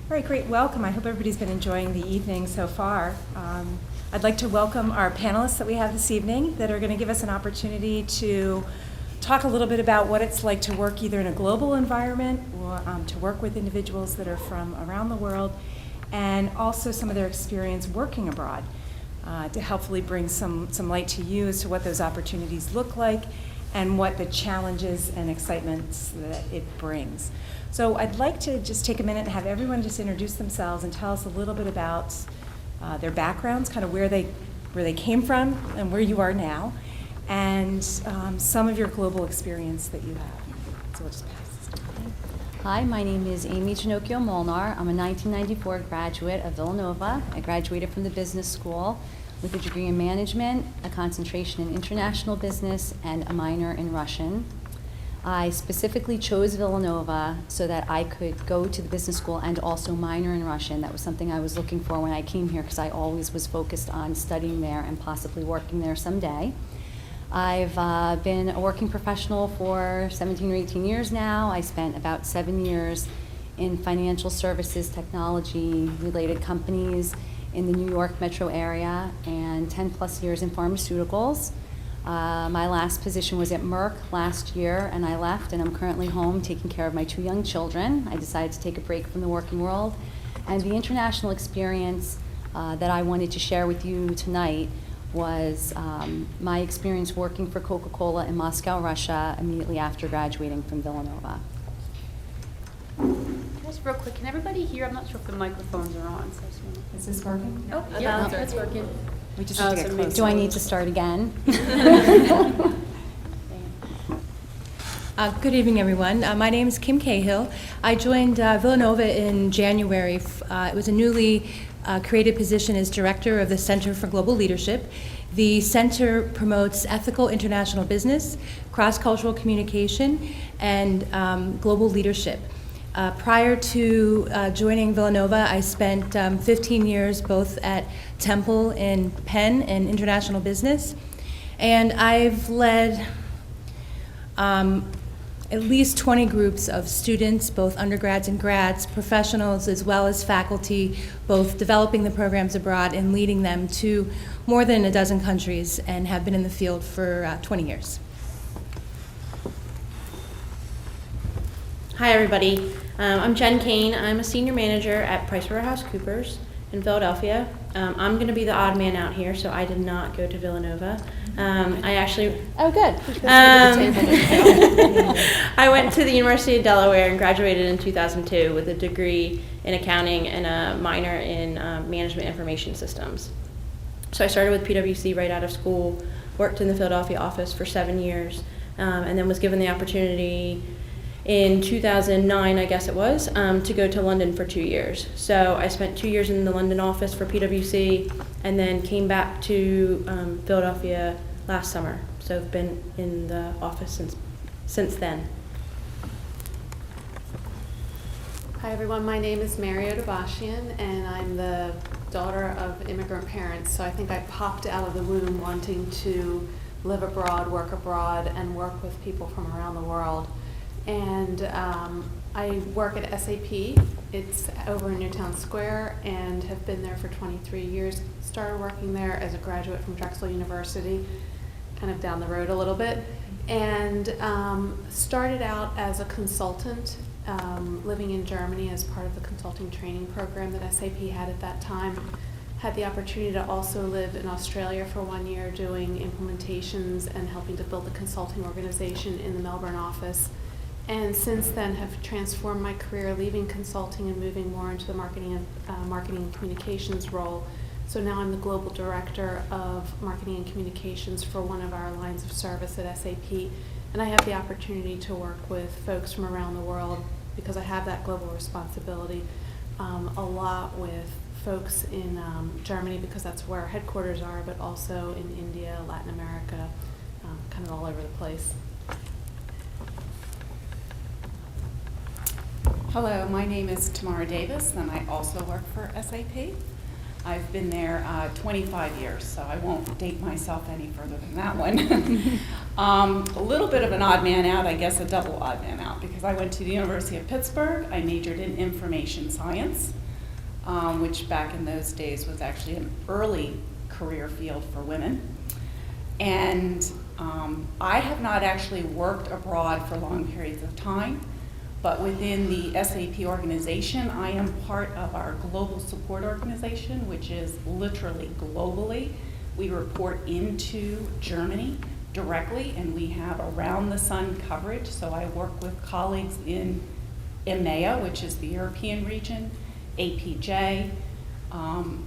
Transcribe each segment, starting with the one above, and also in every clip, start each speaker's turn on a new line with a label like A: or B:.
A: All right, great, welcome. I hope everybody's been enjoying the evening so far. I'd like to welcome our panelists that we have this evening that are going to give us an opportunity to talk a little bit about what it's like to work either in a global environment or to work with individuals that are from around the world, and also some of their experience working abroad to helpfully bring some light to you as to what those opportunities look like and what the challenges and excitements that it brings. So I'd like to just take a minute and have everyone just introduce themselves and tell us a little bit about their backgrounds, kind of where they came from and where you are now, and some of your global experience that you have. So we'll just pass this to you.
B: Hi, my name is Amy Ginocchio Molnar. I'm a 1994 graduate of Villanova. I graduated from the business school with a degree in management, a concentration in international business, and a minor in Russian. I specifically chose Villanova so that I could go to the business school and also minor in Russian. That was something I was looking for when I came here because I always was focused on studying there and possibly working there someday. I've been a working professional for 17 or 18 years now. I spent about 7 years in financial services, technology-related companies in the New York metro area and 10 plus years in pharmaceuticals. My last position was at Merck last year, and I left, and I'm currently home taking care of my 2 young children. I decided to take a break from the working world. And the international experience that I wanted to share with you tonight was my experience working for Coca-Cola in Moscow, Russia, immediately after graduating from Villanova.
C: Just real quick, can everybody hear? I'm not sure if the microphones are on. So
A: Is this working?
C: oh, yeah, that's working.
A: We just have to get
C: so
A: closer.
B: Do I need to start again?
D: Good evening, everyone. My name is Kim Cahill. I joined Villanova in January. It was a newly created position as director of the Center for Global Leadership. The center promotes ethical international business, cross-cultural communication, and global leadership. Prior to joining Villanova, I spent 15 years both at Temple in Penn in international business, and I've led at least 20 groups of students, both undergrads and grads, professionals as well as faculty, both developing the programs abroad and leading them to more than a dozen countries, and have been in the field for 20 years.
E: Hi, everybody. I'm Jen Kane. I'm a senior manager at PricewaterhouseCoopers in Philadelphia. I'm going to be the odd man out here, so I did not go to Villanova. I actually...
B: Oh, good.
E: I went to the University of Delaware and graduated in 2002 with a degree in accounting and a minor in management information systems. So I started with PwC right out of school, worked in the Philadelphia office for 7 years, and then was given the opportunity in 2009, I guess it was, to go to London for 2 years. So I spent 2 years in the London office for PwC and then came back to Philadelphia last summer. So I've been in the office since then.
F: Hi everyone, my name is Mario Dabashian and I'm the daughter of immigrant parents. So I think I popped out of the womb wanting to live abroad, and work with people from around the world. And I work at SAP. It's over in Newtown Square and have been there for 23 years. Started working there as a graduate from Drexel University, kind of down the road a little bit, and started out as a consultant living in Germany as part of the consulting training program that SAP had at that time. Had the opportunity to also live in Australia for 1 year doing implementations and helping to build the consulting organization in the Melbourne office. And since then have transformed my career, leaving consulting and moving more into the marketing and communications role. So now I'm the global director of marketing and communications for one of our lines of service at SAP. And I have the opportunity to work with folks from around the world because I have that global responsibility, a lot with folks in Germany because that's where our headquarters are, but also in India, Latin America, kind of all over the place.
G: Hello, my name is Tamara Davis, and I also work for SAP. I've been there 25 years, so I won't date myself any further than that one. A little bit of an odd man out, I guess a double odd man out, because I went to the University of Pittsburgh. I majored in information science, which back in those days was actually an early career field for women. And I have not actually worked abroad for long periods of time, but within the SAP organization, I am part of our global support organization, which is literally globally. We report into Germany directly, and we have around the sun coverage. So I work with colleagues in EMEA, which is the European region, APJ,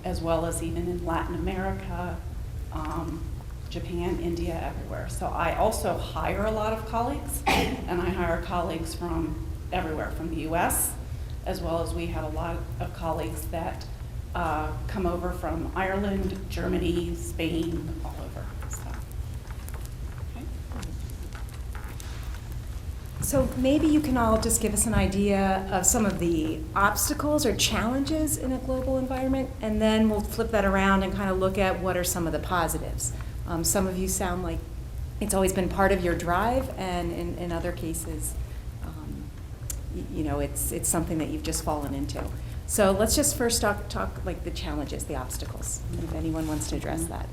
G: as well as even in Latin America, Japan, India, everywhere. So I also hire a lot of colleagues, and I hire colleagues from everywhere, from the US, as well as we have a lot of colleagues that come over from Ireland, Germany, Spain, all over.
A: So maybe you can all just give us an idea of some of the obstacles or challenges in a global environment, and then we'll flip that around and kind of look at what are some of the positives. Some of you sound like it's always been part of your drive, and in other cases, you know, it's something that you've just fallen into. So let's just first talk like the challenges, the obstacles, if anyone wants to address that.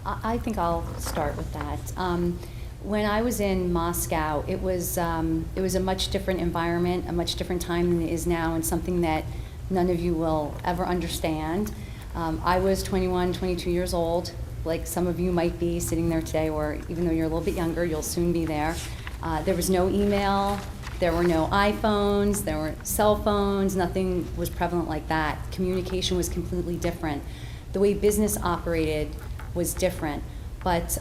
B: I think I'll start with that. When I was in Moscow, it was a much different environment, a much different time than it is now, and something that none of you will ever understand. I was 21, 22 years old, like some of you might be sitting there today, or even though you're a little bit younger, you'll soon be there. There was no email, there were no iPhones, there were cell phones, nothing was prevalent like that. Communication was completely different. The way business operated was different. But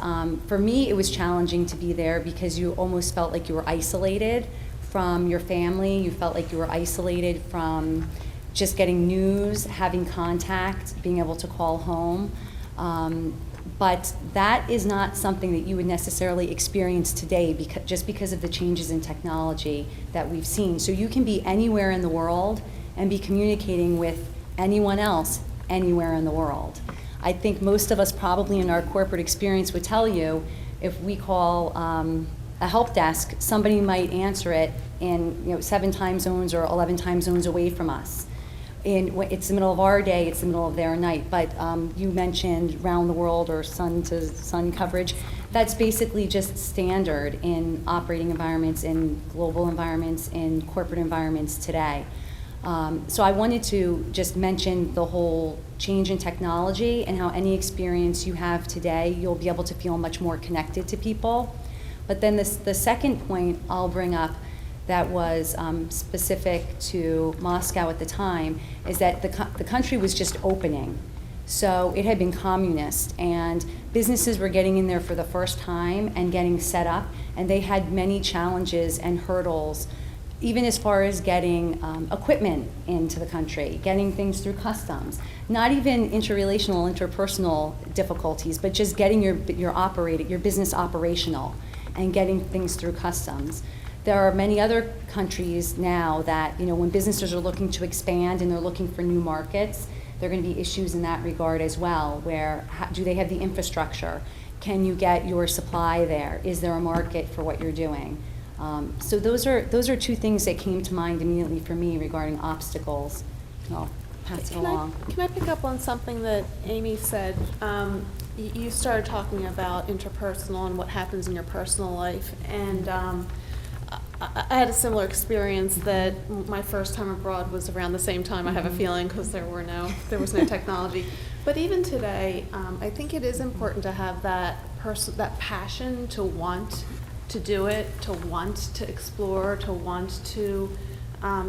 B: for me, it was challenging to be there because you almost felt like you were isolated from your family. You felt like you were isolated from just getting news, having contact, being able to call home. But that is not something that you would necessarily experience today just because of the changes in technology that we've seen. So you can be anywhere in the world and be communicating with anyone else anywhere in the world. I think most of us probably in our corporate experience would tell you if we call a help desk, somebody might answer it in 7 time zones or 11 time zones away from us. It's the middle of our day, it's the middle of their night, but you mentioned round the world or sun to sun coverage. That's basically just standard in operating environments, in global environments, in corporate environments today. So I wanted to just mention the whole change in technology and how any experience you have today, you'll be able to feel much more connected to people. But then the second point I'll bring up that was specific to Moscow at the time is that the country was just opening. So it had been communist, and businesses were getting in there for the first time and getting set up, and they had many challenges and hurdles, even as far as getting equipment into the country, getting things through customs, not even interpersonal difficulties, but just getting your business operational and getting things through customs. There are many other countries now that, when businesses are looking to expand and they're looking for new markets, there are going to be issues in that regard as well, where do they have the infrastructure? Can you get your supply there? Is there a market for what you're doing? So those are two things that came to mind immediately for me regarding obstacles. I'll pass it along.
F: Can I pick up on something that Amy said? You started talking about interpersonal and what happens in your personal life, and I had a similar experience that my first time abroad was around the same time, I have a feeling, because there was no technology. But even today, I think it is important to have that passion to want to do it, to want to explore, to want to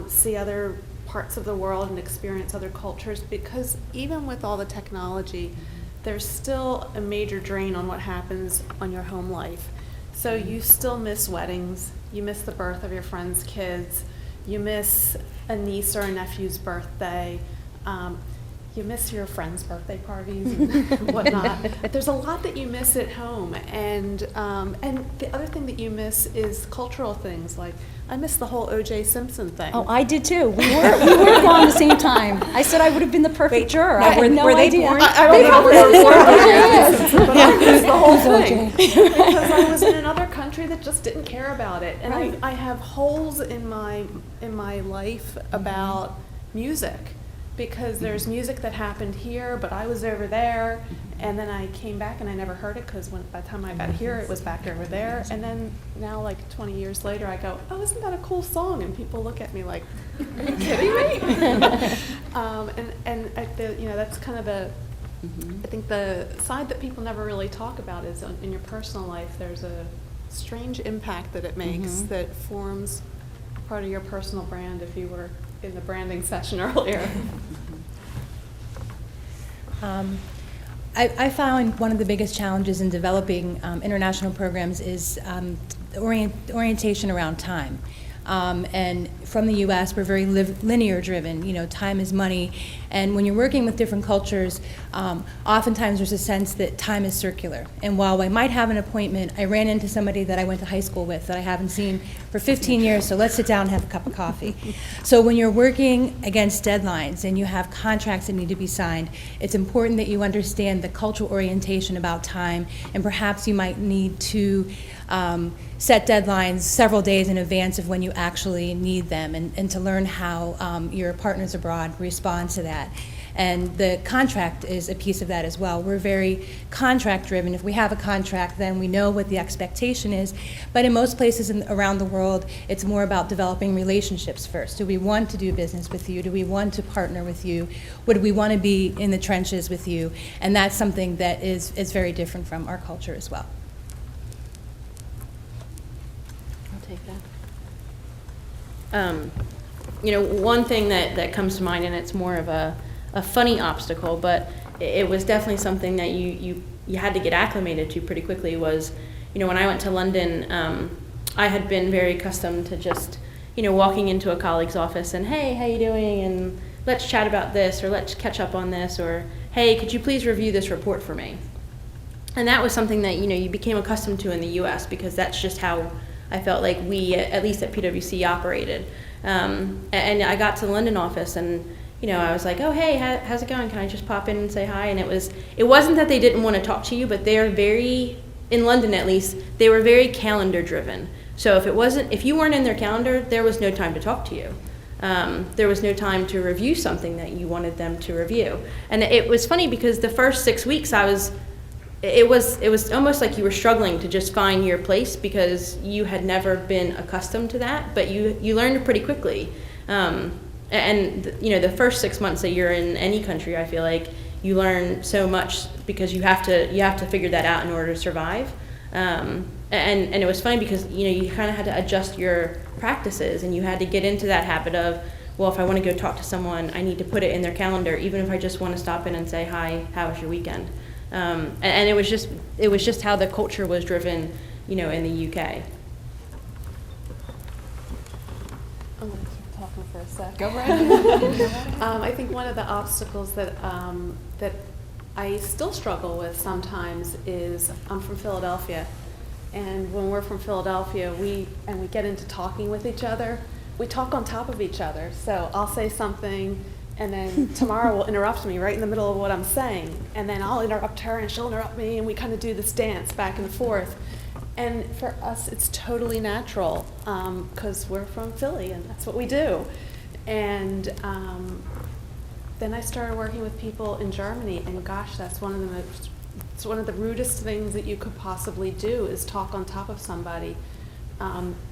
F: see other parts of the world and experience other cultures, because even with all the technology, there's still a major drain on what happens on your home life. So you still miss weddings, you miss the birth of your friends' kids, you miss a niece or a nephew's birthday. you miss your friends' birthday parties and whatnot. There's a lot that you miss at home, and the other thing that you miss is cultural things. Like I miss the whole O.J. Simpson thing.
B: Oh, I did too. We were born the same time. I said I would have been the perfect juror. I had no
A: were they
B: idea.
A: born?
F: I don't know if they were born O.J. Simpson, but I missed the whole thing because I was in another country that just didn't care about it, and
B: Right.
F: I have holes in my life about music. Because there's music that happened here, but I was over there, and then I came back and I never heard it because by the time I got here, it was back over there. And then now, like 20 years later, I go, "Oh, isn't that a cool song?" And people look at me like, "Are you kidding me?" That's kind of the. I think the side that people never really talk about is in your personal life. There's a strange impact that it makes that forms part of your personal brand. If you were in the branding session earlier.
D: I found one of the biggest challenges in developing international programs is orientation around time. And from the U.S., we're very linear driven. You know, time is money. And when you're working with different cultures, oftentimes there's a sense that time is circular. And while I might have an appointment, I ran into somebody that I went to high school with that I haven't seen for 15 years, so let's sit down and have a cup of coffee. So when you're working against deadlines and you have contracts that need to be signed, it's important that you understand the cultural orientation about time, and perhaps you might need to set deadlines several days in advance of when you actually need them, and to learn how your partners abroad respond to that. And the contract is a piece of that as well. We're very contract driven. If we have a contract, then we know what the expectation is. But in most places around the world, it's more about developing relationships first. Do we want to do business with you? Do we want to partner with you? Would we want to be in the trenches with you? And that's something that is very different from our culture as well.
E: Take that. One thing that comes to mind, and it's more of a funny obstacle, but it was definitely something that you had to get acclimated to pretty quickly, was, when I went to London, I had been very accustomed to just, walking into a colleague's office and, "Hey, how you doing? And let's chat about this, or let's catch up on this, or, hey, could you please review this report for me?" And that was something that, you became accustomed to in the U.S. because that's just how I felt like we, at least at PwC, operated. And I got to the London office, and I was like, "Oh, hey, how's it going? Can I just pop in and say hi?" And it wasn't that they didn't want to talk to you, but they're very, in London at least, they were very calendar driven. So if you weren't in their calendar, there was no time to talk to you. There was no time to review something that you wanted them to review. And it was funny because the first 6 weeks it was almost like you were struggling to just find your place because you had never been accustomed to that, but you learned pretty quickly. The first 6 months that you're in any country, I feel like you learn so much because you have to figure that out in order to survive. And it was funny because you kind of had to adjust your practices, and you had to get into that habit of, well, if I want to go talk to someone, I need to put it in their calendar, even if I just want to stop in and say, "Hi, how was your weekend?" And it was just how the culture was driven, in the UK.
F: I'm going to keep talking for a sec.
B: Go right ahead.
F: I think one of the obstacles that I still struggle with sometimes is I'm from Philadelphia, and when we're from Philadelphia, we get into talking with each other. We talk on top of each other. So I'll say something, and then Tamara will interrupt me right in the middle of what I'm saying, and then I'll interrupt her, and she'll interrupt me, and we kind of do this dance back and forth. And for us, it's totally natural because we're from Philly, and that's what we do. And then I started working with people in Germany, and gosh, it's one of the rudest things that you could possibly do is talk on top of somebody.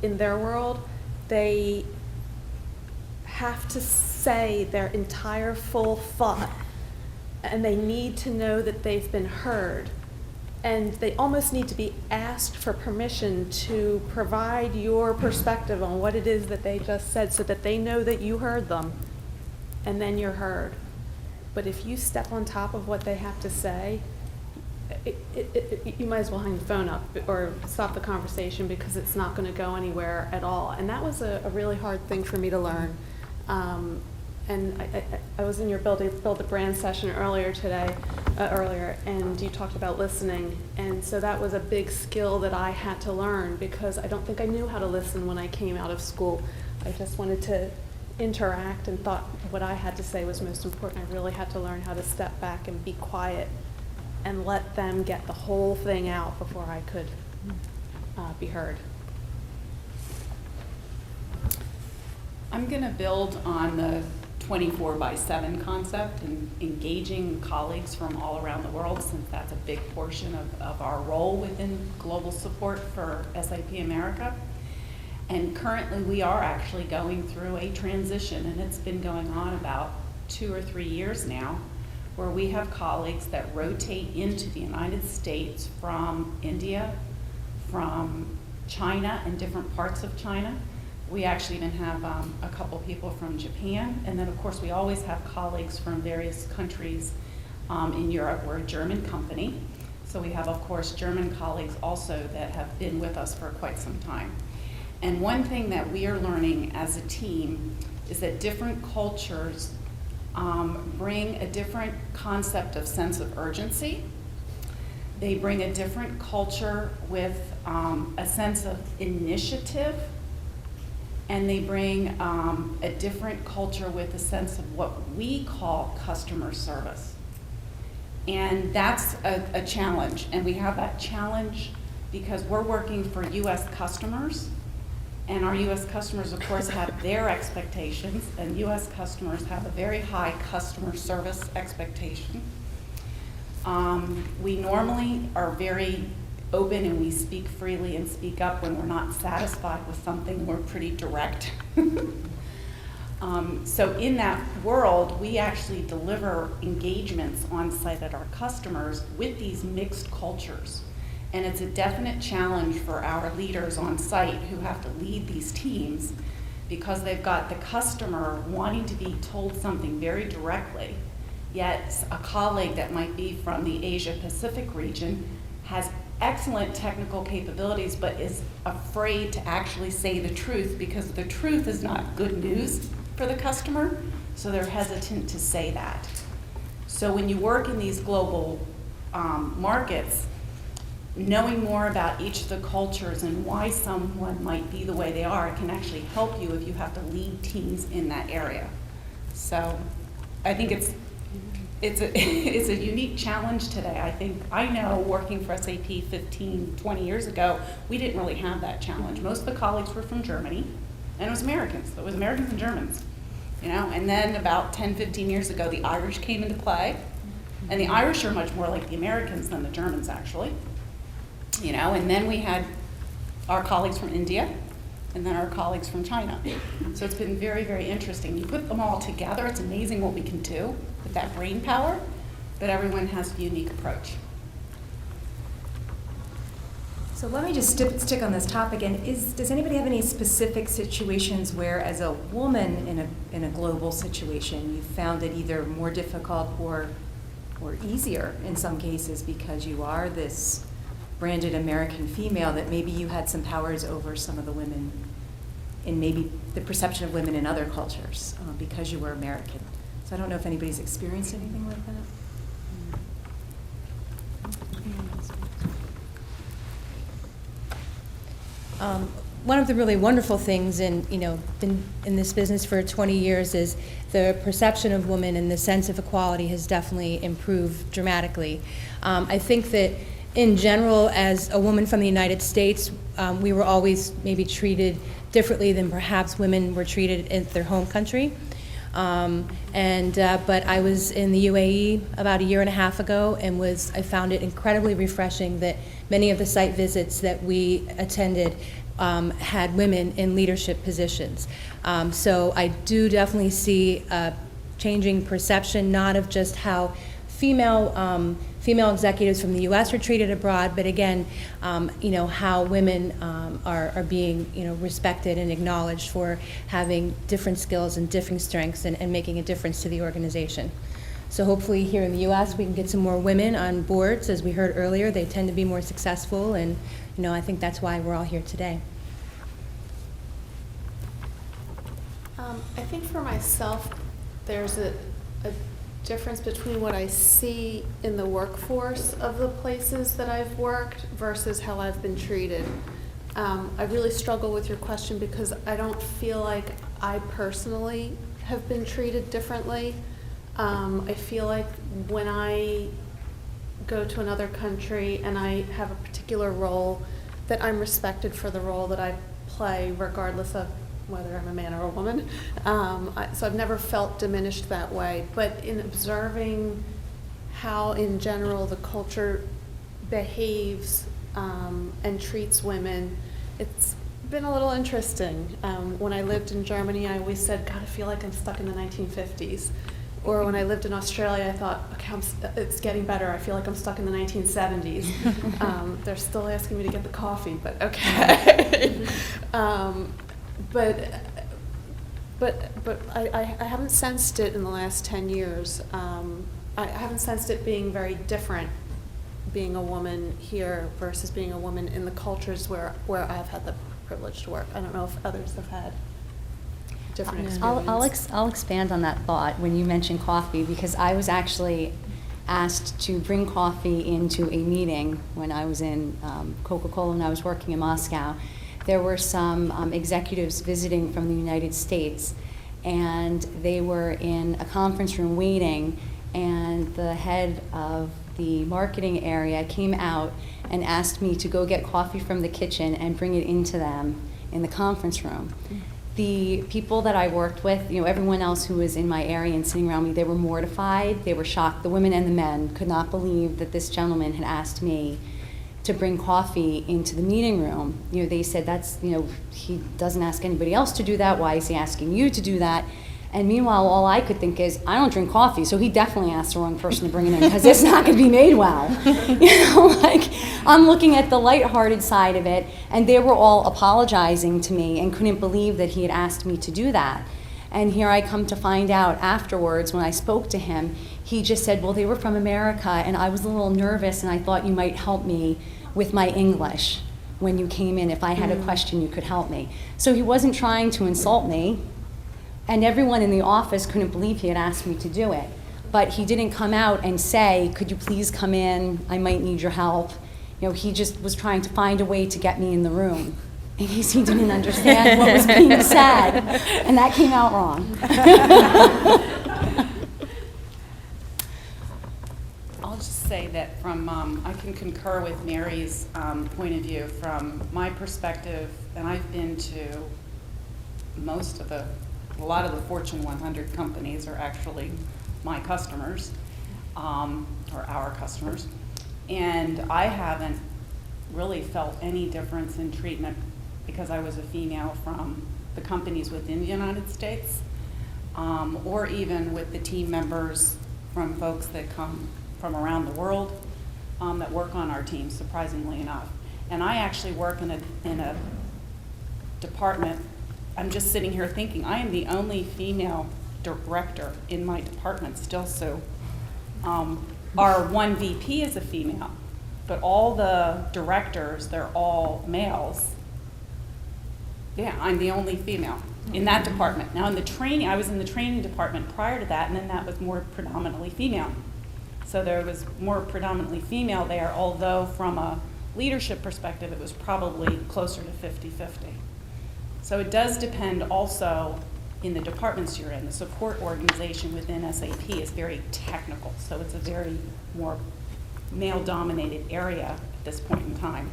F: In their world, they have to say their entire full thought, and they need to know that they've been heard, and they almost need to be asked for permission to provide your perspective on what it is that they just said so that they know that you heard them, and then you're heard. But if you step on top of what they have to say, you might as well hang the phone up or stop the conversation because it's not going to go anywhere at all. And that was a really hard thing for me to learn. And I was in your Build the Brand session earlier today, and you talked about listening. And so that was a big skill that I had to learn because I don't think I knew how to listen when I came out of school. I just wanted to interact and thought what I had to say was most important. I really had to learn how to step back and be quiet and let them get the whole thing out before I could be heard.
G: I'm going to build on the 24/7 concept and engaging colleagues from all around the world, since that's a big portion of our role within global support for SAP America. And currently we are actually going through a transition, and it's been going on about 2 or 3 years now, where we have colleagues that rotate into the United States from India, from China and different parts of China. We actually even have a couple people from Japan, and then of course we always have colleagues from various countries in Europe. We're a German company, so we have of course German colleagues also that have been with us for quite some time. And one thing that we are learning as a team is that different cultures bring a different concept of sense of urgency. They bring a different culture with a sense of initiative, and they bring a different culture with a sense of what we call customer service. And that's a challenge, and we have that challenge because we're working for US customers, and our US customers, of course, have their expectations, and US customers have a very high customer service expectation. We normally are very open and we speak freely and speak up when we're not satisfied with something. We're pretty direct. So in that world, we actually deliver engagements on site at our customers with these mixed cultures. And it's a definite challenge for our leaders on site who have to lead these teams, because they've got the customer wanting to be told something very directly, yet a colleague that might be from the Asia Pacific region has excellent technical capabilities but is afraid to actually say the truth because the truth is not good news for the customer, so they're hesitant to say that. So when you work in these global markets, knowing more about each of the cultures and why someone might be the way they are can actually help you if you have to lead teams in that area. So I think it's a unique challenge today. I know working for SAP 15, 20 years ago, we didn't really have that challenge. Most of the colleagues were from Germany, and it was Americans. So it was Americans and Germans, and then about 10, 15 years ago, the Irish came into play, and the Irish are much more like the Americans than the Germans, actually. And then we had our colleagues from India, and then our colleagues from China. So it's been very, very interesting. You put them all together, it's amazing what we can do with that brain power, but everyone has a unique approach.
A: So let me just stick on this topic. And does anybody have any specific situations where, as a woman in a global situation, you found it either more difficult or easier in some cases because you are this branded American female, that maybe you had some powers over some of the women in maybe the perception of women in other cultures because you were American? So I don't know if anybody's experienced anything like that.
D: One of the really wonderful things been in this business for 20 years is the perception of women and the sense of equality has definitely improved dramatically. I think that in general, as a woman from the United States, we were always maybe treated differently than perhaps women were treated in their home country. But I was in the UAE about a year and a half ago, and I found it incredibly refreshing that many of the site visits that we attended had women in leadership positions. So I do definitely see a changing perception, not of just how female executives from the U.S. are treated abroad, but again, how women are being, respected and acknowledged for having different skills and different strengths and making a difference to the organization. So hopefully here in the U.S. we can get some more women on boards. As we heard earlier, they tend to be more successful, and I think that's why we're all here today.
F: I think for myself, there's a difference between what I see in the workforce of the places that I've worked versus how I've been treated. I really struggle with your question because I don't feel like I personally have been treated differently. I feel like when I go to another country and I have a particular role, that I'm respected for the role that I play, regardless of whether I'm a man or a woman. So I've never felt diminished that way. But in observing how, in general, the culture behaves and treats women, it's been a little interesting. When I lived in Germany, I always said, God, I feel like I'm stuck in the 1950s. Or when I lived in Australia, I thought, okay, it's getting better. I feel like I'm stuck in the 1970s. They're still asking me to get the coffee, but okay. But I haven't sensed it in the last 10 years. I haven't sensed it being very different, being a woman here versus being a woman in the cultures where I've had the privilege to work. I don't know if others have had different experience.
B: I'll expand on that thought when you mentioned coffee, because I was actually asked to bring coffee into a meeting when I was in Coca-Cola and I was working in Moscow. There were some executives visiting from the United States, and they were in a conference room waiting, and the head of the marketing area came out and asked me to go get coffee from the kitchen and bring it into them in the conference room. The people that I worked with, everyone else who was in my area and sitting around me, they were mortified, they were shocked. The women and the men could not believe that this gentleman had asked me to bring coffee into the meeting room. They said, he doesn't ask anybody else to do that, why is he asking you to do that? And meanwhile, all I could think is, I don't drink coffee, so he definitely asked the wrong person to bring it in, because it's not going to be made well. I'm looking at the lighthearted side of it, and they were all apologizing to me and couldn't believe that he had asked me to do that. And here I come to find out afterwards, when I spoke to him, he just said, well, they were from America, and I was a little nervous, and I thought you might help me with my English when you came in. If I had a question, you could help me. So he wasn't trying to insult me. And everyone in the office couldn't believe he had asked me to do it. But he didn't come out and say, could you please come in? I might need your help. He just was trying to find a way to get me in the room. In case he didn't understand what was being said. And that came out wrong.
G: I'll just say that I can concur with Mary's point of view. From my perspective, and I've been to a lot of the Fortune 100 companies are actually my customers, or our customers, and I haven't really felt any difference in treatment because I was a female from the companies within the United States, or even with the team members from folks that come from around the world that work on our team, surprisingly enough. And I actually work in a department. I'm just sitting here thinking, I am the only female director in my department still, so our one VP is a female, but all the directors, they're all males. Yeah, I'm the only female in that department. Now in the training, I was in the training department prior to that, and then that was more predominantly female. So there was more predominantly female there, although from a leadership perspective, it was probably closer to 50-50. So it does depend also in the departments you're in. The support organization within SAP is very technical, so it's a very more male-dominated area at this point in time.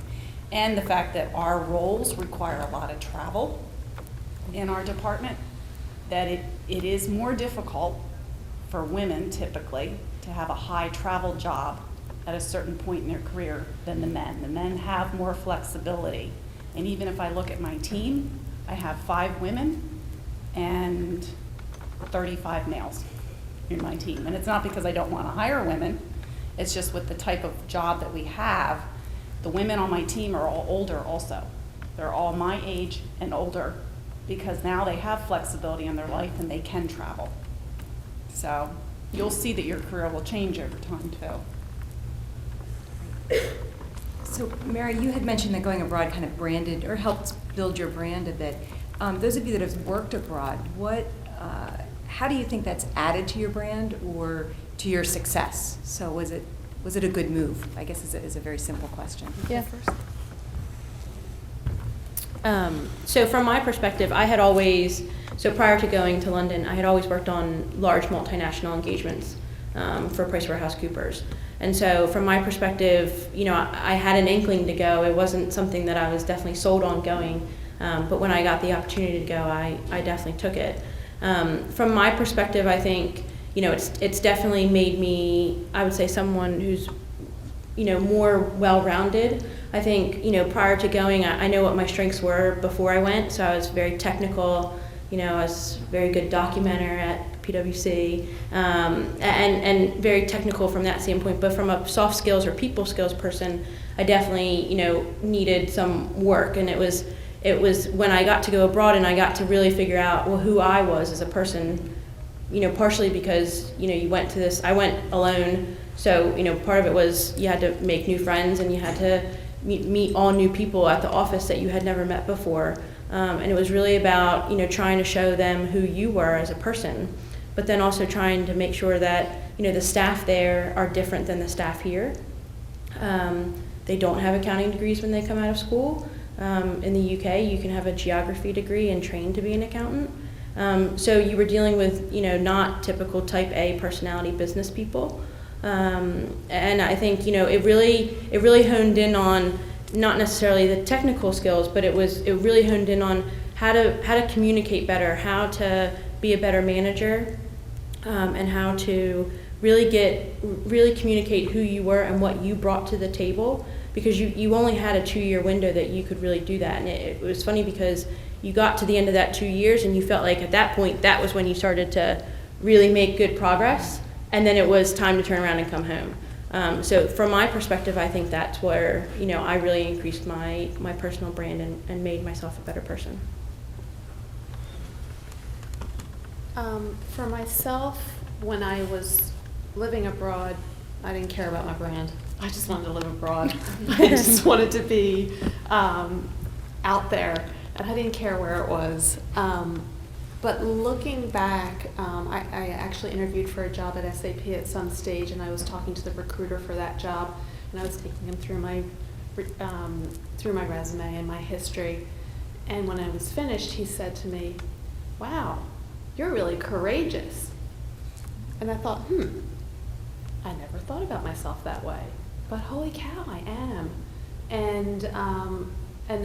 G: And the fact that our roles require a lot of travel in our department, that it is more difficult for women typically to have a high travel job at a certain point in their career than the men. The men have more flexibility. And even if I look at my team, I have 5 women and 35 males in my team. And it's not because I don't want to hire women, it's just with the type of job that we have, the women on my team are all older also. They're all my age and older because now they have flexibility in their life and they can travel. So you'll see that your career will change over time too.
A: So, Mary, you had mentioned that going abroad kind of branded or helped build your brand a bit. Those of you that have worked abroad, how do you think that's added to your brand or to your success? So was it a good move? I guess is a very simple question.
B: Yeah.
E: So from my perspective, prior to going to London, I had always worked on large multinational engagements for PricewaterhouseCoopers. And so from my perspective, I had an inkling to go. It wasn't something that I was definitely sold on going, but when I got the opportunity to go, I definitely took it. From my perspective, I think, it's definitely made me, I would say, someone who's more well-rounded. I think, prior to going, I know what my strengths were before I went, so I was very technical, I was a very good documenter at PwC, and very technical from that standpoint, but from a soft skills or people skills person, I definitely, needed some work, and it was when I got to go abroad and I got to really figure out, who I was as a person, partially because, I went alone, so, part of it was you had to make new friends and you had to meet all new people at the office that you had never met before. And it was really about, trying to show them who you were as a person, but then also trying to make sure that, the staff there are different than the staff here. They don't have accounting degrees when they come out of school. In the UK, you can have a geography degree and train to be an accountant. So you were dealing with, not typical type A personality business people. And I think, it really honed in on not necessarily the technical skills, but it really honed in on how to communicate better, how to be a better manager, and how to really communicate who you were and what you brought to the table, because you only had a 2-year window that you could really do that. And it was funny because you got to the end of that 2 years and you felt like at that point that was when you started to really make good progress, and then it was time to turn around and come home. So from my perspective, I think that's where, I really increased my personal brand and made myself a better person.
F: For myself, when I was living abroad, I didn't care about my brand. I just wanted to live abroad. I just wanted to be out there, and I didn't care where it was. But looking back, I actually interviewed for a job at SAP at some stage, and I was talking to the recruiter for that job, and I was taking him through my resume and my history. And when I was finished, he said to me, "Wow, you're really courageous." And I thought, I never thought about myself that way, but holy cow, I am. And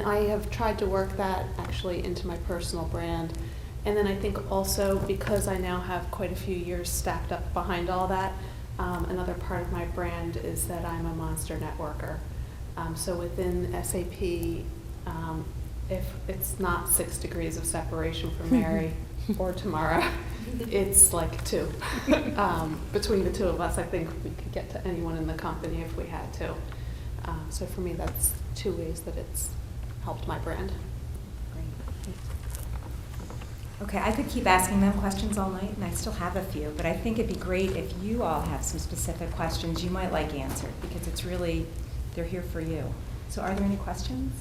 F: I have tried to work that actually into my personal brand. And then I think also because I now have quite a few years stacked up behind all that, another part of my brand is that I'm a monster networker. So within SAP, if it's not 6 degrees of separation from Mary or Tamara, it's like 2. Between the two of us, I think we could get to anyone in the company if we had to. So for me, that's 2 ways that it's helped my brand.
A: Okay, I could keep asking them questions all night, and I still have a few, but I think it'd be great if you all have some specific questions you might like answered, because it's really, they're here for you. So are there any questions?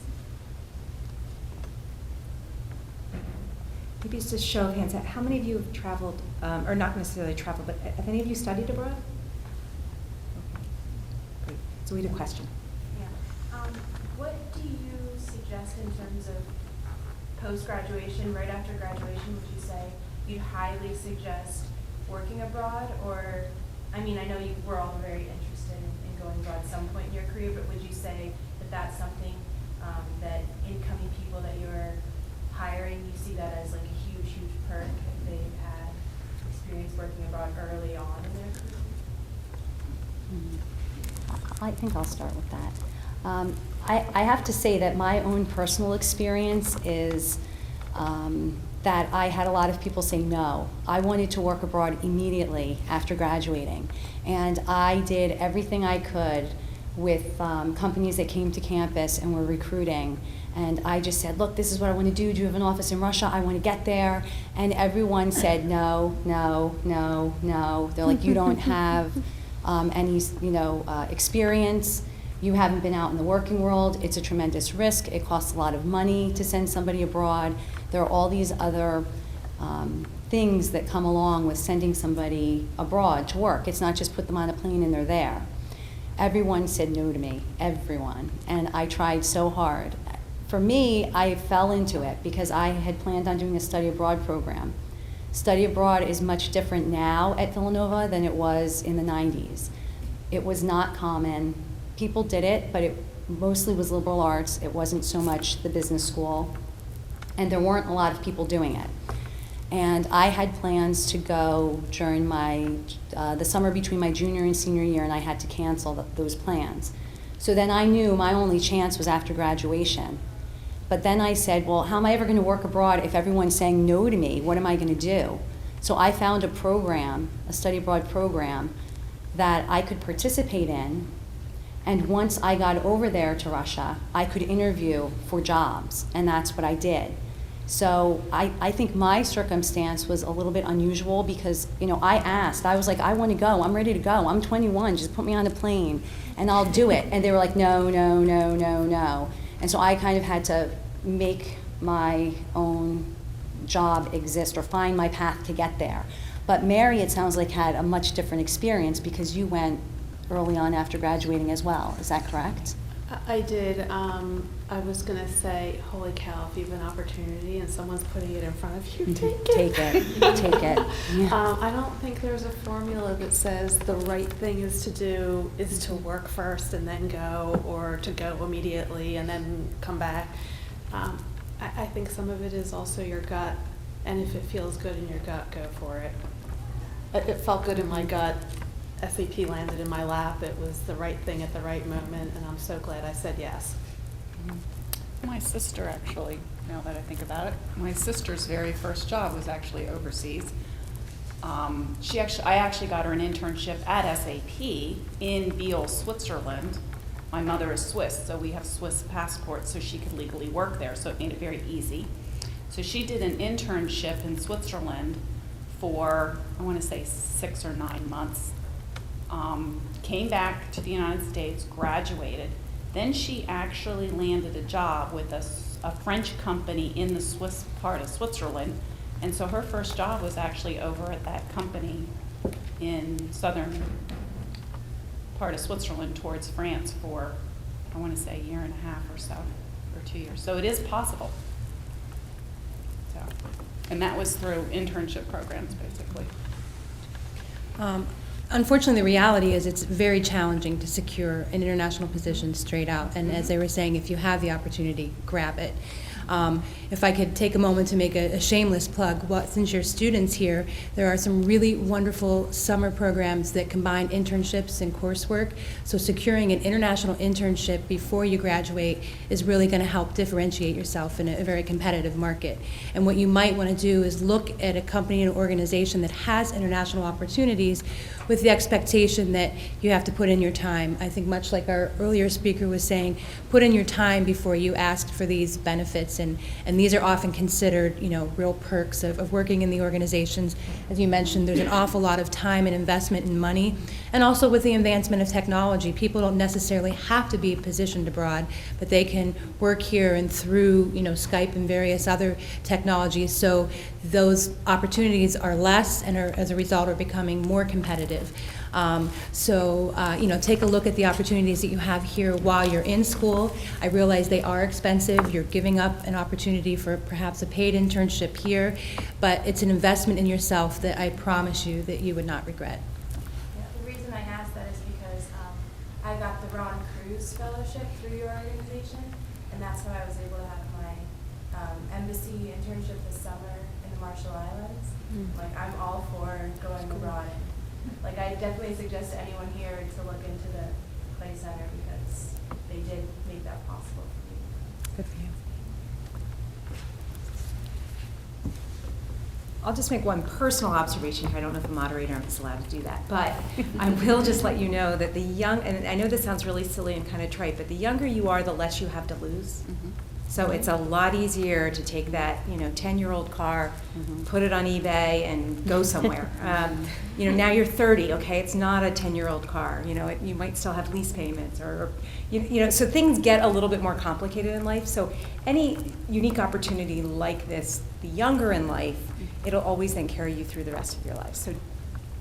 A: Maybe it's just a show of hands. How many of you have traveled, or not necessarily traveled, but have any of you studied abroad? Okay, great. So we had a question.
H: Yeah. What do you suggest in terms of post-graduation, right after graduation? Would you say you'd highly suggest working abroad? Or, I mean, I know we're all very interested in going abroad at some point in your career, but would you say that that's something that incoming people that you're hiring, you see that as like a huge, huge perk if they've had experience working abroad early on in their career?
B: I think I'll start with that. I have to say that my own personal experience is that I had a lot of people say no. I wanted to work abroad immediately after graduating, and I did everything I could with companies that came to campus and were recruiting. And I just said, look, this is what I want to do. Do you have an office in Russia? I want to get there. And everyone said no, no, no, no. They're like, you don't have any, experience. You haven't been out in the working world. It's a tremendous risk. It costs a lot of money to send somebody abroad. There are all these other things that come along with sending somebody abroad to work. It's not just put them on a plane and they're there. Everyone said no to me, everyone, and I tried so hard. For me, I fell into it because I had planned on doing a study abroad program. Study abroad is much different now at Villanova than it was in the 90s. It was not common. People did it, but it mostly was liberal arts. It wasn't so much the business school, and there weren't a lot of people doing it. And I had plans to go during the summer between my junior and senior year, and I had to cancel those plans. So then I knew my only chance was after graduation. But then I said, well, how am I ever going to work abroad if everyone's saying no to me? What am I going to do? So I found a program, a study abroad program, that I could participate in. And once I got over there to Russia, I could interview for jobs, and that's what I did. So I think my circumstance was a little bit unusual because, I asked. I was like, I want to go. I'm ready to go. I'm 21. Just put me on a plane, and I'll do it. And they were like, no, no, no, no, no. And so I kind of had to make my own job exist or find my path to get there. But Mary, it sounds like, had a much different experience because you went early on after graduating as well. Is that correct?
F: I did. I was going to say, holy cow, if you have an opportunity and someone's putting it in front of you, take it.
B: Take it. Take it. Yeah.
F: I don't think there's a formula that says the right thing is to do is to work first and then go, or to go immediately and then come back. I think some of it is also your gut, and if it feels good in your gut, go for it. It felt good in my gut. SAP landed in my lap. It was the right thing at the right moment, and I'm so glad I said yes.
G: My sister actually, now that I think about it, my sister's very first job was actually overseas. I actually got her an internship at SAP in Biel, Switzerland. My mother is Swiss, so we have Swiss passports, so she could legally work there, so it made it very easy. So she did an internship in Switzerland for, I want to say, 6 or 9 months. Came back to the United States, graduated. Then she actually landed a job with a French company in the Swiss part of Switzerland. And so her first job was actually over at that company in southern part of Switzerland towards France for, I want to say, 1.5 years or so, or 2 years. So it is possible. So, and that was through internship programs, basically.
D: Unfortunately, the reality is it's very challenging to secure an international position straight out. And as they were saying, if you have the opportunity, grab it. If I could take a moment to make a shameless plug, since you're students here, there are some really wonderful summer programs that combine internships and coursework. So securing an international internship before you graduate is really going to help differentiate yourself in a very competitive market. And what you might want to do is look at a company and organization that has international opportunities with the expectation that you have to put in your time. I think much like our earlier speaker was saying, put in your time before you ask for these benefits, and these are often considered, real perks of working in the organizations. As you mentioned, there's an awful lot of time and investment in money, and also with the advancement of technology, people don't necessarily have to be positioned abroad, but they can work here and through, Skype and various other technologies, so those opportunities are less and as a result are becoming more competitive. Take a look at the opportunities that you have here while you're in school. I realize they are expensive. You're giving up an opportunity for perhaps a paid internship here, but it's an investment in yourself that I promise you that you would not regret.
H: Yeah, the reason I asked that is because I got the Ron Cruz Fellowship through your organization, and that's how I was able to have my embassy internship this summer in the Marshall Islands. Like, I'm all for going abroad. Like, I definitely suggest to anyone here to look into the Clay Center because they did make that possible for me.
D: Good for you.
A: I'll just make one personal observation here. I don't know if the moderator is allowed to do that, but I will just let you know that and I know this sounds really silly and kind of trite, but the younger you are, the less you have to lose.
B: Mm-hmm.
A: So it's a lot easier to take that, 10-year-old car, put it on eBay and go somewhere. Now you're 30, okay, it's not a 10-year-old car, you might still have lease payments so things get a little bit more complicated in life. So any unique opportunity like this, the younger in life, it'll always then carry you through the rest of your life. So,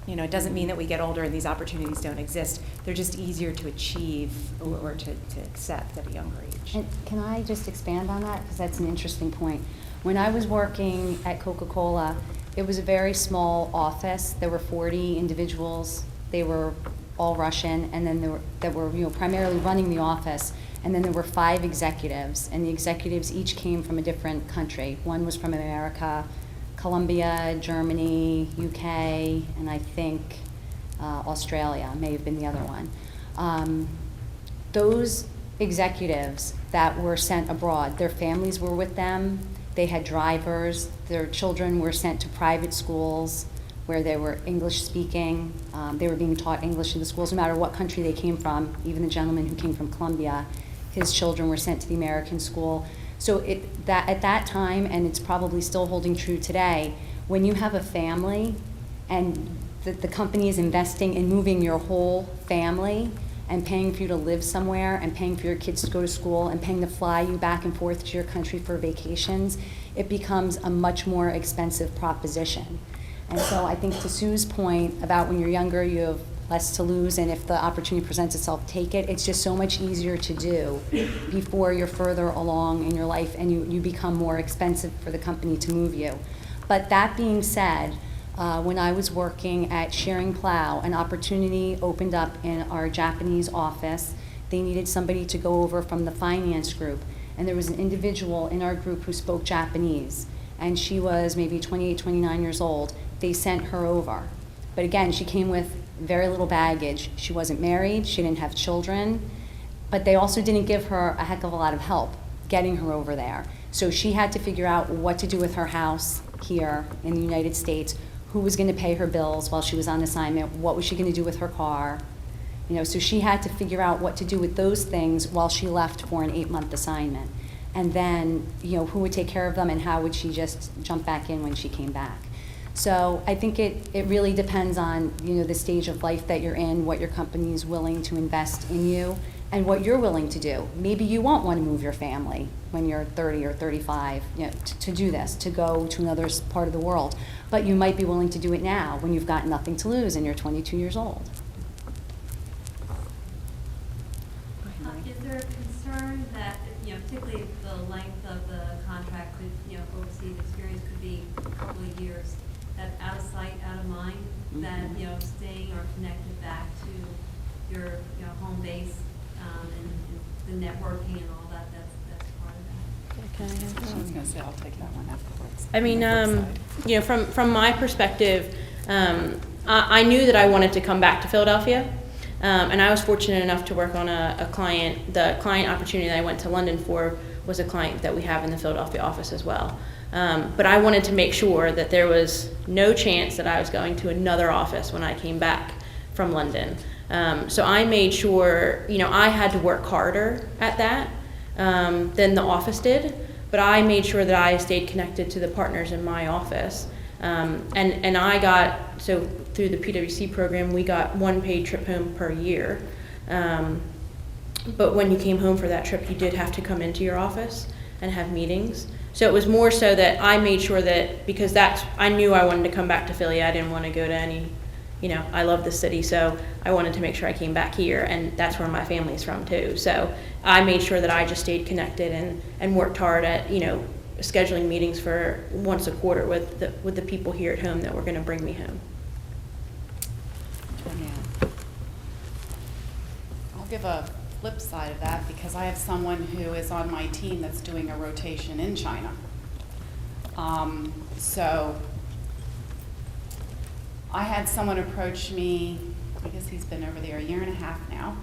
A: it doesn't mean that we get older and these opportunities don't exist. They're just easier to achieve or to accept at a younger age.
B: And can I just expand on that? Because that's an interesting point. When I was working at Coca-Cola, it was a very small office. There were 40 individuals. They were all Russian, and then there were primarily running the office. And then there were 5 executives, and the executives each came from a different country. One was from America, Colombia, Germany, UK, and I think Australia may have been the other one. Those executives that were sent abroad, their families were with them, they had drivers, their children were sent to private schools where they were English speaking, they were being taught English in the schools no matter what country they came from. Even the gentleman who came from Colombia, his children were sent to the American school. So at that time, and it's probably still holding true today, when you have a family and the company is investing in moving your whole family and paying for you to live somewhere and paying for your kids to go to school and paying to fly you back and forth to your country for vacations, it becomes a much more expensive proposition. And so I think to Sue's point about when you're younger, you have less to lose, and if the opportunity presents itself, take it. It's just so much easier to do before you're further along in your life and you become more expensive for the company to move you. But that being said, when I was working at Shearing Plow, an opportunity opened up in our Japanese office. They needed somebody to go over from the finance group, and there was an individual in our group who spoke Japanese, and she was maybe 28, 29 years old. They sent her over. But again, she came with very little baggage. She wasn't married, she didn't have children, but they also didn't give her a heck of a lot of help getting her over there. So she had to figure out what to do with her house here in the United States, who was going to pay her bills while she was on assignment, what was she going to do with her car. So she had to figure out what to do with those things while she left for an 8-month assignment. And then, who would take care of them and how would she just jump back in when she came back. So I think it really depends on, the stage of life that you're in, what your company is willing to invest in you, and what you're willing to do. Maybe you won't want to move your family when you're 30 or 35, to do this, to go to another part of the world. But you might be willing to do it now when you've got nothing to lose and you're 22 years old.
I: Is there a concern that, particularly the length of the contract could, overseas experience could be a couple of years, that out of sight, out of mind, that, staying or connected back to your, home base, and the networking and all that, that's part of that?
G: I was going to say, I'll take that one afterwards.
E: I mean, from my perspective, I knew that I wanted to come back to Philadelphia, and I was fortunate enough to work on a client. The client opportunity that I went to London for was a client that we have in the Philadelphia office as well. But I wanted to make sure that there was no chance that I was going to another office when I came back from London. So I made sure, I had to work harder at that than the office did, but I made sure that I stayed connected to the partners in my office. And I got, so through the PwC program, we got 1 paid trip home per year. But when you came home for that trip, you did have to come into your office and have meetings. So it was more so that I made sure that, because I knew I wanted to come back to Philly, I didn't want to go to any, I love the city, so I wanted to make sure I came back here, and that's where my family's from too. So I made sure that I just stayed connected and worked hard at, scheduling meetings for once a quarter with the people here at home that were going to bring me home.
G: Yeah. I'll give a flip side of that because I have someone who is on my team that's doing a rotation in China. So I had someone approach me, I guess he's been over there a year and a half now,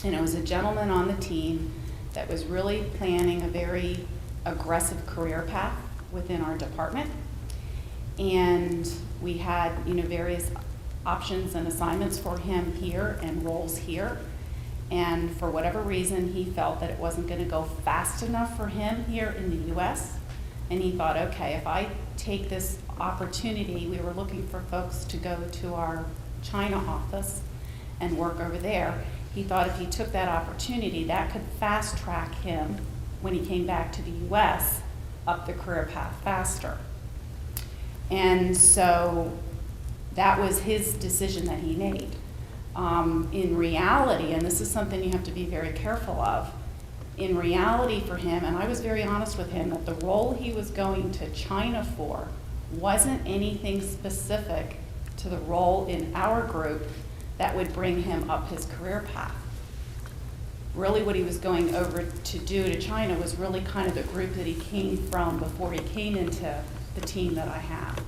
G: and it was a gentleman on the team that was really planning a very aggressive career path within our department. And we had, various options and assignments for him here and roles here. And for whatever reason, he felt that it wasn't going to go fast enough for him here in the U.S. And he thought, okay, if I take this opportunity, we were looking for folks to go to our China office and work over there. He thought if he took that opportunity, that could fast track him when he came back to the U.S. up the career path faster. And so that was his decision that he made. In reality, and this is something you have to be very careful of, in reality for him, and I was very honest with him, that the role he was going to China for wasn't anything specific to the role in our group that would bring him up his career path. Really what he was going over to do to China was really kind of the group that he came from before he came into the team that I have.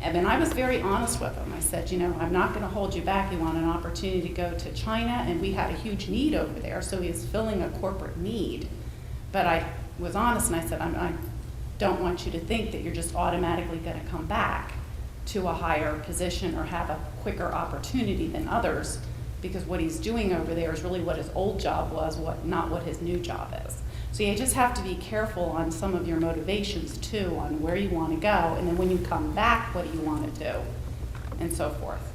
G: And then I was very honest with him. I said, you know, I'm not going to hold you back. You want an opportunity to go to China, and we had a huge need over there, so he was filling a corporate need. But I was honest, and I said, I don't want you to think that you're just automatically going to come back to a higher position or have a quicker opportunity than others, because what he's doing over there is really what his old job was, not what his new job is. So you just have to be careful on some of your motivations too, on where you want to go, and then when you come back, what do you want to do, and so forth.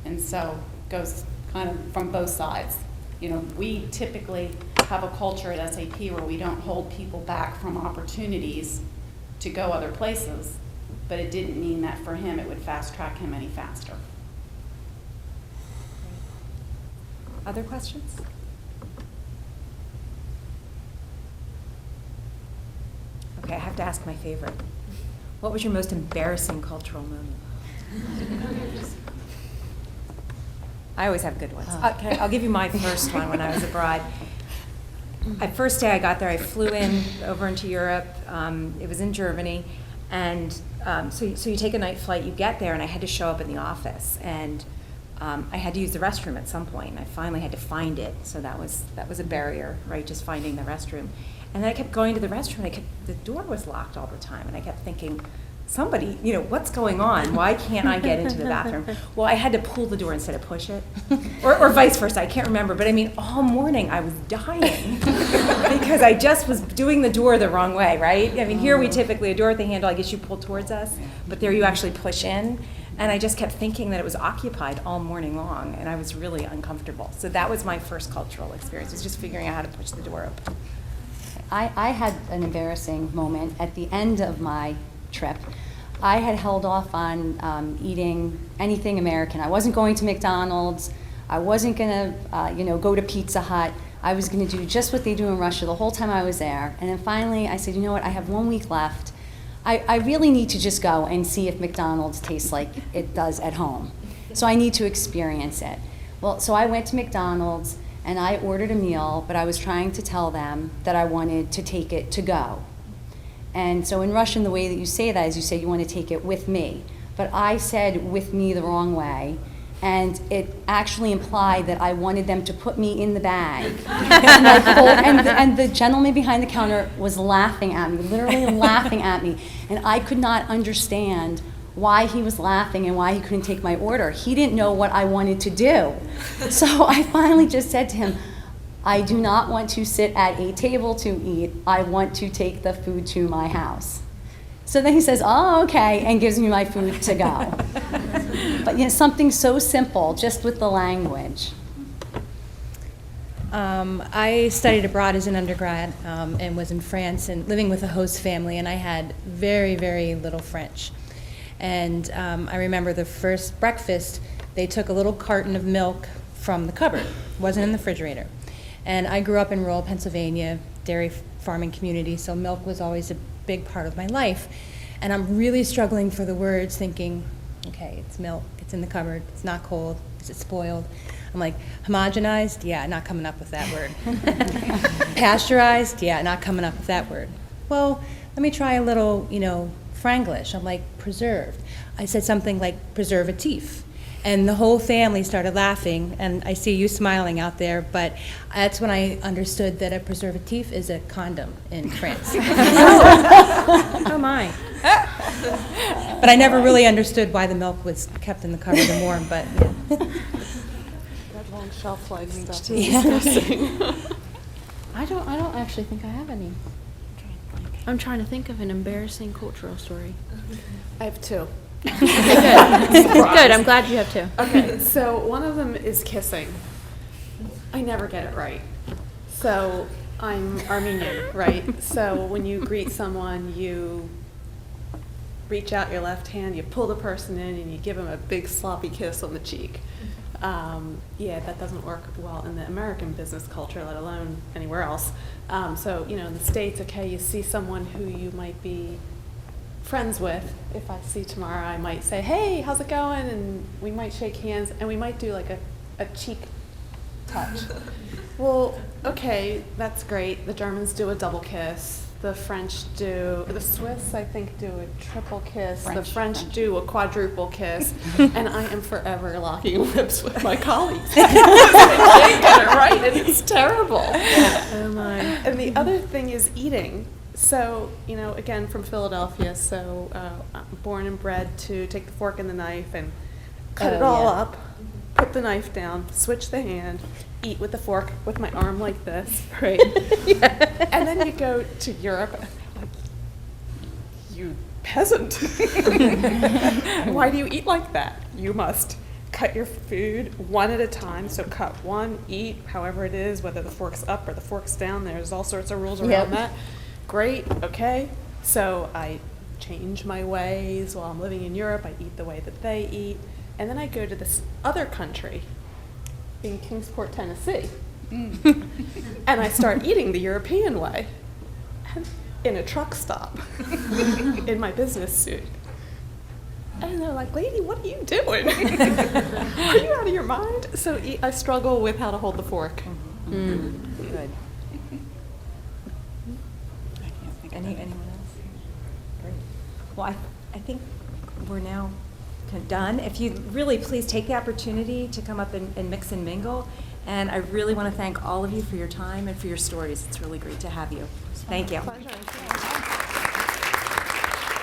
G: And so it goes kind of from both sides. You know, we typically have a culture at SAP where we don't hold people back from opportunities to go other places, but it didn't mean that for him it would fast track him any faster.
A: Other questions? Okay, I have to ask my favorite. What was your most embarrassing cultural moment? I always have good ones. Okay, I'll give you my first one when I was abroad. At first day I got there, I flew in over into Europe. It was in Germany, and so you take a night flight. You get there, and I had to show up in the office, and I had to use the restroom at some point. I finally had to find it, so that was a barrier, right? Just finding the restroom. And then I kept going to the restroom. The door was locked all the time, and I kept thinking, somebody, you know, what's going on? Why can't I get into the bathroom? Well, I had to pull the door instead of push it, or vice versa. I can't remember, but I mean, all morning I was dying because I just was doing the door the wrong way, right? I mean, here we typically, a door at the handle, I guess you pull towards us, but there you actually push in. And I just kept thinking that it was occupied all morning long, and I was really uncomfortable. So that was my first cultural experience, was just figuring out how to push the door open.
B: I had an embarrassing moment at the end of my trip. I had held off on eating anything American. I wasn't going to McDonald's. I wasn't going to, go to Pizza Hut. I was going to do just what they do in Russia the whole time I was there. And then finally, I said, you know what? I have 1 week left. I really need to just go and see if McDonald's tastes like it does at home. So I need to experience it. Well, so I went to McDonald's and I ordered a meal, but I was trying to tell them that I wanted to take it to go. And so in Russian, the way that you say that is you say you want to take it with me. But I said with me the wrong way, and it actually implied that I wanted them to put me in the bag. And the gentleman behind the counter was laughing at me, literally laughing at me. And I could not understand why he was laughing and why he couldn't take my order. He didn't know what I wanted to do. So I finally just said to him, I do not want to sit at a table to eat. I want to take the food to my house. So then he says, oh, okay, and gives me my food to go. But something so simple, just with the language.
D: I studied abroad as an undergrad and was in France and living with a host family, and I had very, very little French. And I remember the first breakfast, they took a little carton of milk from the cupboard. It wasn't in the refrigerator. And I grew up in rural Pennsylvania, dairy farming community, so milk was always a big part of my life. And I'm really struggling for the words, thinking, okay, it's milk, it's in the cupboard, it's not cold, is it spoiled? I'm like, homogenized? Yeah, not coming up with that word. Pasteurized? Yeah, not coming up with that word. Well, let me try a little, Franglish. I'm like, preserved. I said something like preservatif. And the whole family started laughing, and I see you smiling out there, but that's when I understood that a preservatif is a condom in France.
A: Oh my.
D: But I never really understood why the milk was kept in the cupboard and warm, but yeah.
F: on shelf life stuff.
A: too.
E: I don't actually think I have any. I'm trying to think of an embarrassing cultural story.
F: I have two.
E: Okay, good. Good, I'm glad you have two.
F: Okay, so one of them is kissing. I never get it right. So I'm Armenian, right? So when you greet someone, you reach out your left hand, you pull the person in, and you give them a big sloppy kiss on the cheek. Yeah, that doesn't work well in the American business culture, let alone anywhere else. So, you know, in the States, okay, you see someone who you might be friends with. If I see Tamara, I might say, hey, how's it going? And we might shake hands, and we might do like a cheek touch. Well, okay, that's great. The Germans do a double kiss. The Swiss, I think, do a triple kiss. The French do a quadruple kiss. And I am forever locking lips with my colleagues. They can't get it right, and it's terrible.
E: Oh my.
F: And the other thing is eating. So, you know, again, from Philadelphia, so I'm born and bred to take the fork and the knife and cut it all up, put the knife down, switch the hand, eat with the fork with my arm like this, right? And then you go to Europe, and they're like, you peasant. Why do you eat like that? You must cut your food one at a time. So cut one, eat however it is, whether the fork's up or the fork's down. There's all sorts of rules around that. Great, okay. So I change my ways while I'm living in Europe. I eat the way that they eat. And then I go to this other country in Kingsport, Tennessee. And I start eating the European way. And in a truck stop in my business suit. And they're like, lady, what are you doing? Are you out of your mind? So I struggle with how to hold the fork.
A: Good. Anyone else? Great. Well, I think we're now kind of done. If you really please take the opportunity to come up and mix and mingle. And I really want to thank all of you for your time and for your stories. It's really great to have you. Thank you.